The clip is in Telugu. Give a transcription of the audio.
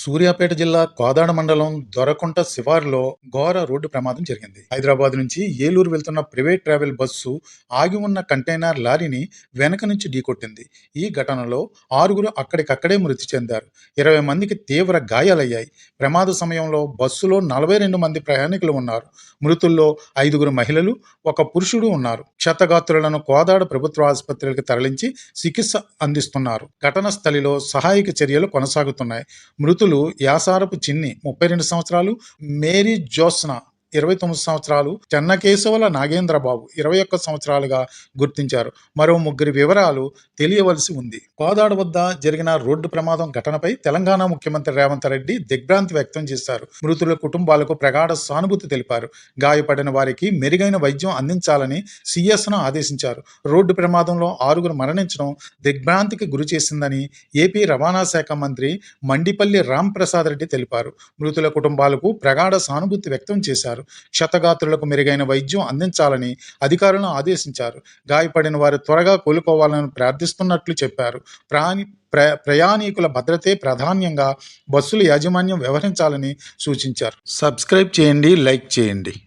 సూర్యాపేట జిల్లా కోదాడ మండలం దొరకుంట శివారులో ఘోర రోడ్డు ప్రమాదం జరిగింది. హైదరాబాద్ నుంచి ఏలూరు వెళ్తున్న ప్రైవేట్ ట్రావెల్ బస్సు ఆగి ఉన్న కంటైనర్ లారీని వెనక నుంచి ఢీకొట్టింది. ఈ ఘటనలో 6గురు అక్కడికక్కడే మృతి చెందారు. 20 మందికి తీవ్ర గాయాలయ్యాయి. ప్రమాద సమయంలో బస్సులో 42 మంది ప్రయాణికులు ఉన్నారు. మృతుల్లో 5గురు మహిళలు, 1 పురుషుడు ఉన్నారు. క్షతగాత్రులను కోదాడ ప్రభుత్వ ఆసుపత్రికి తరలించి చికిత్స అందిస్తున్నారు. ఘటన స్థలిలో సహాయక చర్యలు కొనసాగుతున్నాయి. మృతులు యాసారపు చిన్ని 32 సంవత్సరాలు, మేరీ జోత్స్న 29 సంవత్సరాలు, చెన్నకేశవుల నాగేంద్రబాబు 21 సంవత్సరాలుగా గుర్తించారు. మరో 3 వివరాలు తెలియవలసి ఉంది. కోదాడ వద్ద జరిగిన రోడ్డు ప్రమాదం ఘటనపై తెలంగాణ ముఖ్యమంత్రి రేవంత్ రెడ్డి దిగ్భ్రాంతి వ్యక్తం చేశారు. మృతుల కుటుంబాలకు ప్రగాఢ సానుభూతి తెలిపారు. గాయపడిన వారికి మెరుగైన వైద్యం అందించాలని సీఎస్ను ఆదేశించారు. రోడ్డు ప్రమాదంలో 6గురు మరణించడం దిగ్భ్రాంతికి గురి చేసిందని ఏపీ రవాణా శాఖ మంత్రి మండిపల్లి రాంప్రసాద్ రెడ్డి తెలిపారు. మృతుల కుటుంబాలకు ప్రగాఢ సానుభూతి వ్యక్తం చేశారు. క్షతగాత్రులకు మెరుగైన వైద్యం అందించాలని అధికారులను ఆదేశించారు. గాయపడిన వారు త్వరగా కోలుకోవాలని ప్రార్థిస్తున్నట్లు చెప్పారు. ప్రయాణికుల భద్రతే ప్రాధాన్యంగా బస్సుల యాజమాన్యం వ్యవహరించాలని సూచించారు. సబ్స్క్రైబ్ చేయండి, లైక్ చేయండి.